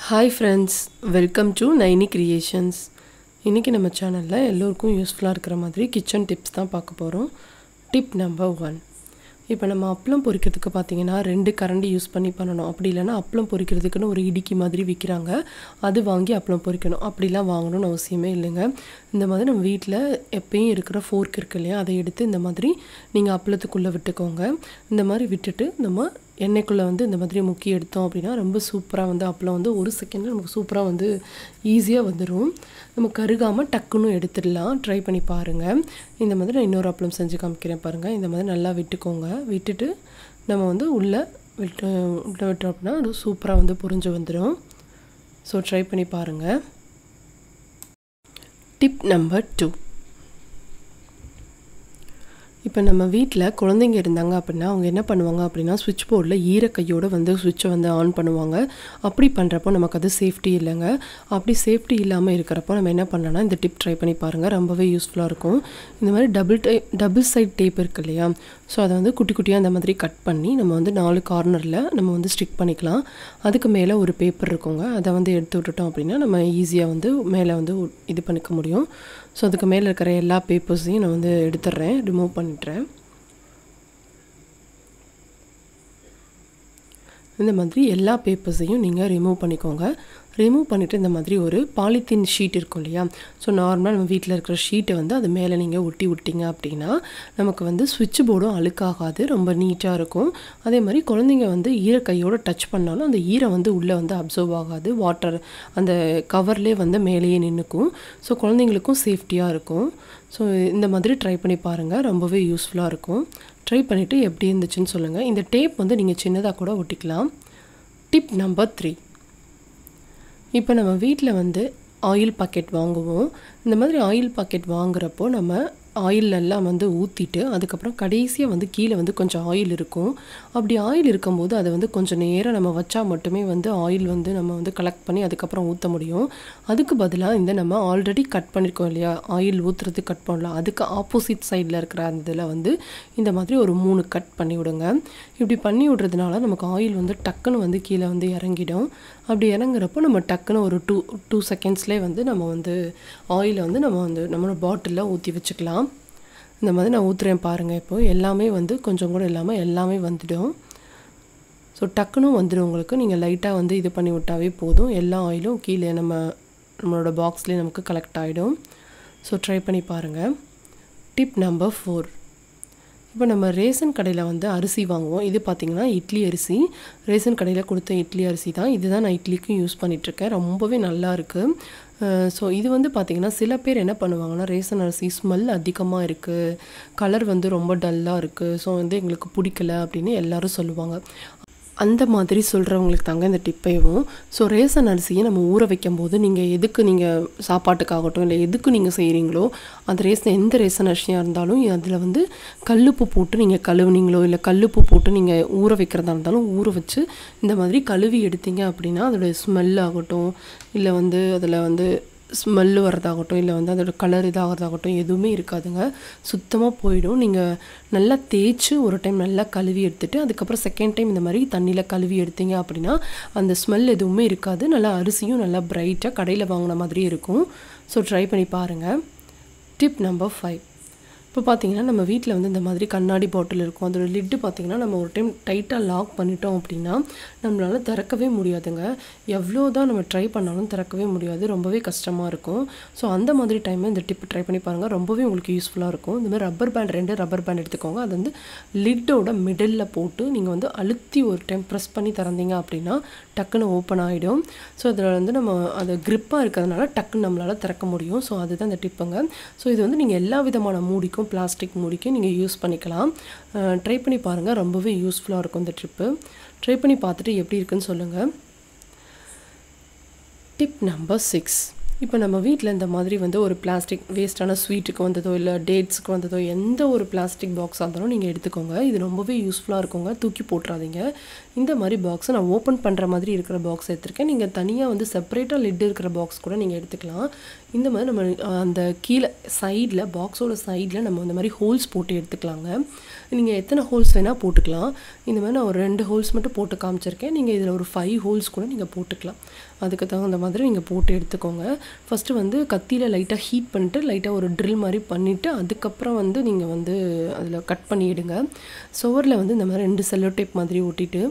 Hi friends, welcome to Naini Creations. இன்னைக்கு நம்ம சேனல்ல எல்லாருக்கும் யூஸ்ஃபுல்லா இருக்கிற மாதிரி கிச்சன் டிப்ஸ் தான் பார்க்க போறோம். Tip number 1. இப்போ நம்ம அப்பளம் பொரிக்கிறதுக்கு பாத்தீங்கன்னா 2 கரண்டி யூஸ் பண்ணி பண்ணனும். அப்படி இல்லனா அப்பளம் பொரிக்கிறதுக்குன்னு ஒரு இடிக்கி மாதிரி விக்கிறாங்க. அது வாங்கி அப்பளம் பொரிக்கணும். அப்படிலாம் வாங்கணும்னு அவசியமே இல்லைங்க. இந்த மாதிரி நம்ம வீட்ல எப்பவும் இருக்கிற ஃபோர்க் இருக்கு இல்லையா, அதை எடுத்து இந்த மாதிரி நீங்க அப்பளத்துக்குள்ள விட்டுக்கோங்க. இந்த மாதிரி விட்டுட்டு நம்ம எண்ணெய்க்குள்ள வந்து இந்த மாதிரி முக்கி எடுத்தோம் அப்படினா ரொம்ப சூப்பரா வந்து அப்பளம் வந்து 1 செகண்ட்ல நமக்கு சூப்பரா வந்து ஈஸியா வந்துரும். நம்ம கருகாம டக்குன்னு எடுத்துடலாம். ட்ரை பண்ணி பாருங்க. இந்த மாதிரி நான் இன்னொரு அப்பளம் செஞ்சு காமிக்கிறேன் பாருங்க. இந்த மாதிரி நல்லா விட்டுக்கோங்க. விட்டுட்டு நம்ம வந்து உள்ள விட்டோம் அப்படினா அது சூப்பரா வந்து புரிஞ்சு வந்துரும். சோ ட்ரை பண்ணி பாருங்க. Tip number 2. இப்போ நம்ம வீட்ல குழந்தைங்க இருந்தாங்க அப்படினா அவங்க என்ன பண்ணுவாங்க அப்படினா ஸ்விட்ச் போர்ட்ல ஈர கையோட வந்து ஸ்விட்சை வந்து ஆன் பண்ணுவாங்க. அப்படி பண்றப்போ நமக்கு அது சேஃப்டி இல்லங்க. அப்படி சேஃப்டி இல்லாம இருக்கறப்போ நம்ம என்ன பண்ணலாம்னா இந்த டிப் ட்ரை பண்ணி பாருங்க. ரொம்பவே யூஸ்ஃபுல்லா இருக்கும். இந்த மாதிரி டபுள் சைடு டேப் இருக்கு இல்லையா, சோ அதை வந்து குட்டி குட்டியா அந்த மாதிரி கட் பண்ணி நம்ம வந்து 4 கார்னர்ல நம்ம வந்து ஸ்டிக் பண்ணிக்கலாம். அதுக்கு மேல ஒரு பேப்பர் இருக்குங்க. அதை வந்து எடுத்து விட்டுட்டோம் அப்படினா நம்ம ஈஸியா வந்து மேல வந்து இது பண்ணிக்க முடியும். சோ அதுக்கு மேல இருக்கிற எல்லா பேப்பர்ஸையும் நான் வந்து எடுத்துறேன், ரிமூவ் பண்ணிட்டேன். இந்த மாதிரி எல்லா பேப்பர்ஸையும் நீங்க ரிமூவ் பண்ணிக்கோங்க. ரிமூவ் பண்ணிட்டு இந்த மாதிரி ஒரு பாலித்தீன் ஷீட் இருக்கும் இல்லையா, சோ நார்மலா நம்ம வீட்ல இருக்கிற ஷீட்டை வந்து அது மேல நீங்க ஒட்டி விட்டீங்க அப்படினா நமக்கு வந்து ஸ்விட்ச் போர்டும் அழுக்காகாது, ரொம்ப நீட்டா இருக்கும். அதே மாதிரி குழந்தைங்க வந்து ஈர கையோட டச் பண்ணாலும் அந்த ஈரம் வந்து உள்ள வந்து அப்சர்வ் ஆகாது. வாட்டர் அந்த கவர்லயே வந்து மேலேயே நின்னுக்கும். சோ குழந்தைகளுக்கும் சேஃப்டியா இருக்கும். சோ இந்த மாதிரி ட்ரை பண்ணி பாருங்க. ரொம்பவே யூஸ்ஃபுல்லா இருக்கும். ட்ரை பண்ணிட்டு எப்படி இருந்துச்சுன்னு சொல்லுங்க. இந்த டேப் வந்து நீங்க சின்னதா கூட ஒட்டிக்கலாம். Tip number 3. இப்போ நம்ம வீட்ல வந்து ஆயில் பாக்கெட் வாங்குவோம். இந்த மாதிரி ஆயில் பாக்கெட் வாங்குறப்போ நம்ம ஆயில் எல்லாம் வந்து ஊத்திட்டு அதுக்கப்புறம் கடைசியா வந்து கீழ வந்து கொஞ்சம் ஆயில் இருக்கும். அப்படி ஆயில் இருக்கும்போது அதை வந்து கொஞ்சம் நேரம் நம்ம வச்சா மட்டுமே வந்து ஆயில் வந்து நம்ம வந்து கலெக்ட் பண்ணி அதுக்கப்புறம் ஊத்த முடியும். அதுக்கு பதிலா இந்த நம்ம ஆல்ரெடி கட் பண்ணிருக்கோம் இல்லையா, ஆயில் ஊத்துறதுக்கு கட் பண்ணலாம். அதுக்கு ஆப்போசிட் சைடுல இருக்கிற அந்த இதுல வந்து இந்த மாதிரி ஒரு 3 கட் பண்ணி விடுங்க. இப்படி பண்ணி விடுறதுனால நமக்கு ஆயில் வந்து டக்குன்னு வந்து கீழ வந்து இறங்கிடும். அப்படி இறங்குறப்போ நம்ம டக்குன்னு ஒரு 2 செகண்ட்ஸ்லயே வந்து நம்ம வந்து ஆயிலை வந்து நம்ம வந்து நம்மளோட பாட்டில்ல ஊத்தி வச்சுக்கலாம். இந்த மாதிரி நான் ஊத்துறேன் பாருங்க. இப்போ எல்லாமே வந்து கொஞ்சம் கூட இல்லாம எல்லாமே வந்துடும். சோ டக்குன்னு வந்துடும் உங்களுக்கு. நீங்க லைட்டா வந்து இது பண்ணி விட்டாவே போதும். எல்லா ஆயிலும் கீழே நம்மளோட பாக்ஸ்லயே நமக்கு கலெக்ட் ஆயிடும். சோ ட்ரை பண்ணி பாருங்க. Tip number 4. இப்போ நம்ம ரேஷன் கடையில வந்து அரிசி வாங்குவோம். இது பாத்தீங்கன்னா இட்லி அரிசி. ரேஷன் கடையில கொடுத்த இட்லி அரிசி தான். இதுதான் நான் இட்லிக்கு யூஸ் பண்ணிட்டு இருக்கேன். ரொம்பவே நல்லா இருக்கு. சோ இது வந்து பாத்தீங்கன்னா சில பேர் என்ன பண்ணுவாங்கன்னா ரேஷன் அரிசி ஸ்மெல் அதிகமா இருக்கு, கலர் வந்து ரொம்ப டல்லா இருக்கு, சோ வந்து எங்களுக்கு பிடிக்கல அப்படின்னு எல்லாரும் சொல்லுவாங்க. அந்த மாதிரி சொல்றவங்களுக்கு தாங்க இந்த டிப்பேவும். சோ ரேஷன் அரிசியை நம்ம ஊற வைக்கும்போது நீங்க எதுக்கு நீங்க சாப்பாட்டுக்காகட்டும் இல்லை எதுக்கு நீங்க செய்றீங்களோ அந்த எந்த ரேஷன் அரிசியா இருந்தாலும் அதுல வந்து கல்லுப்பு போட்டு நீங்க கழுவுனீங்களோ இல்லை கல்லுப்பு போட்டு நீங்க ஊற வைக்கிறதா இருந்தாலும் ஊற வச்சு இந்த மாதிரி கழுவி எடுத்தீங்க அப்படின்னா அதோட ஸ்மெல் ஆகட்டும் இல்லை வந்து அதுல வந்து ஸ்மெல் வரதாகட்டும் இல்லை வந்து அதோட கலர் இதாகிறதாகட்டும் எதுவுமே இருக்காதுங்க. சுத்தமாக போயிடும். நீங்கள் நல்லா தேய்ச்சி ஒரு டைம் நல்லா கழுவி எடுத்துட்டு அதுக்கப்புறம் செகண்ட் டைம் இந்த மாதிரி தண்ணியில் கழுவி எடுத்தீங்க அப்படின்னா அந்த ஸ்மெல் எதுவுமே இருக்காது. நல்லா அரிசியும் நல்லா பிரைட்டாக கடையில் வாங்கின மாதிரி இருக்கும். ஸோ ட்ரை பண்ணி பாருங்கள். Tip number 5. இப்போ பார்த்தீங்கன்னா நம்ம வீட்டில் வந்து இந்த மாதிரி கண்ணாடி பாட்டில் இருக்கும். அதோட லிட்டு பார்த்தீங்கன்னா நம்ம ஒரு டைம் டைட்டாக லாக் பண்ணிட்டோம் அப்படின்னா நம்மளால திறக்கவே முடியாதுங்க. எவ்வளோ தான் நம்ம ட்ரை பண்ணாலும் திறக்கவே முடியாது. ரொம்பவே கஷ்டமாக இருக்கும். ஸோ அந்த மாதிரி டைமில் இந்த டிப் ட்ரை பண்ணி பாருங்கள். ரொம்பவே உங்களுக்கு யூஸ்ஃபுல்லாக இருக்கும். இந்த மாதிரி ரப்பர் பேண்ட் 2 ரப்பர் பேண்ட் எடுத்துக்கோங்க. அது வந்து லிட்டோட மிடில் போட்டு நீங்கள் வந்து அழுத்தி ஒரு டைம் ப்ரெஸ் பண்ணி திறந்தீங்க அப்படின்னா டக்குன்னு ஓப்பன் ஆகிடும். ஸோ இதில் வந்து நம்ம அது கிரிப்பாக இருக்கிறதுனால டக்குன்னு நம்மளால் திறக்க முடியும். ஸோ அதுதான் இந்த டிப்புங்க. ஸோ இது வந்து நீங்கள் எல்லா விதமான மூடிக்கும் பிளாஸ்டிக் மூடிக்கு நீங்கள் யூஸ் பண்ணிக்கலாம். ட்ரை பண்ணி பாருங்கள். ரொம்பவே யூஸ்ஃபுல்லாக இருக்கும் இந்த ட்ரிப்பு. ட்ரை பண்ணி பார்த்துட்டு எப்படி இருக்குன்னு சொல்லுங்கள். Tip number 6. இப்போ நம்ம வீட்டில் இந்த மாதிரி வந்து ஒரு பிளாஸ்டிக் வேஸ்டான ஸ்வீட்டுக்கு வந்ததோ இல்லை டேட்ஸுக்கு வந்ததோ எந்த ஒரு பிளாஸ்டிக் பாக்ஸாக இருந்தாலும் நீங்கள் எடுத்துக்கோங்க. இது ரொம்பவே யூஸ்ஃபுல்லாக இருக்குங்க. தூக்கி போட்டுறாதீங்க. இந்த மாதிரி பாக்ஸை நான் ஓப்பன் பண்ணுற மாதிரி இருக்கிற பாக்ஸ் எடுத்திருக்கேன். நீங்கள் தனியாக வந்து செப்பரேட்டாக லிட் இருக்கிற பாக்ஸ் கூட நீங்கள் எடுத்துக்கலாம். இந்த மாதிரி நம்ம அந்த கீழே சைடில் பாக்ஸோட சைடில் நம்ம இந்த மாதிரி ஹோல்ஸ் போட்டு எடுத்துக்கலாங்க. நீங்கள் எத்தனை ஹோல்ஸ் வேணால் போட்டுக்கலாம். இந்த மாதிரி நான் ஒரு 2 ஹோல்ஸ் மட்டும் போட்டு காமிச்சிருக்கேன். நீங்கள் இதில் ஒரு 5 ஹோல்ஸ் கூட நீங்கள் போட்டுக்கலாம். அதுக்கு தகுந்த மாதிரி நீங்கள் போட்டு எடுத்துக்கோங்க. ஃபஸ்ட்டு வந்து கத்தியில் லைட்டாக ஹீட் பண்ணிட்டு லைட்டாக ஒரு ட்ரில் மாதிரி பண்ணிவிட்டு அதுக்கப்புறம் வந்து நீங்கள் வந்து அதில் கட் பண்ணிவிடுங்க. சுவரில் வந்து இந்த மாதிரி 2 செல்லோ டேப் மாதிரி ஒட்டிட்டு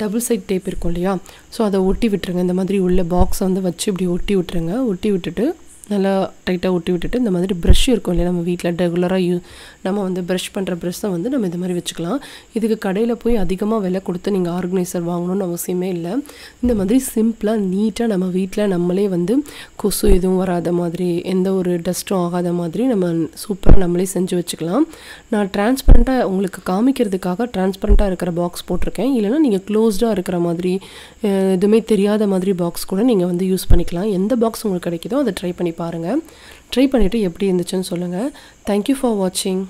டபுள் சைட் டேப் இருக்கும் இல்லையா, ஸோ அதை ஒட்டி விட்டுருங்க. இந்த மாதிரி உள்ள பாக்ஸை வந்து வச்சு இப்படி ஒட்டி விட்டுருங்க. ஒட்டி விட்டுட்டு நல்லா டைட்டாக ஒட்டி விட்டுட்டு இந்த மாதிரி ப்ரஷ் இருக்கும் இல்லையா, நம்ம வீட்டில் ரெகுலராக நம்ம வந்து ப்ரஷ் பண்ணுற ப்ரஷ்ஷை வந்து நம்ம இந்த மாதிரி வச்சுக்கலாம். இதுக்கு கடையில் போய் அதிகமாக விலை கொடுத்து நீங்கள் ஆர்கனைசர் வாங்கணும்னு அவசியமே இல்லை. இந்த மாதிரி சிம்பிளாக நீட்டாக நம்ம வீட்டில் நம்மளே வந்து கொசு எதுவும் வராத மாதிரி, எந்த ஒரு டஸ்ட்டும் ஆகாத மாதிரி நம்ம சூப்பராக நம்மளே செஞ்சு வச்சுக்கலாம். நான் டிரான்ஸ்பரண்ட்டாக உங்களுக்கு காமிக்கிறதுக்காக டிரான்ஸ்பரண்ட்டாக இருக்கிற பாக்ஸ் போட்டிருக்கேன். இல்லைனா நீங்கள் க்ளோஸ்டாக இருக்கிற மாதிரி எதுவுமே தெரியாத மாதிரி பாக்ஸ் கூட நீங்கள் வந்து யூஸ் பண்ணிக்கலாம். எந்த பாக்ஸ் உங்களுக்கு கிடைக்குதோ அதை ட்ரை பண்ணி பாருங்கள். ட்ரை பண்ணிவிட்டு எப்படி இருந்துச்சுன்னு சொல்லுங்கள். தேங்க்யூ ஃபார் வாட்சிங்.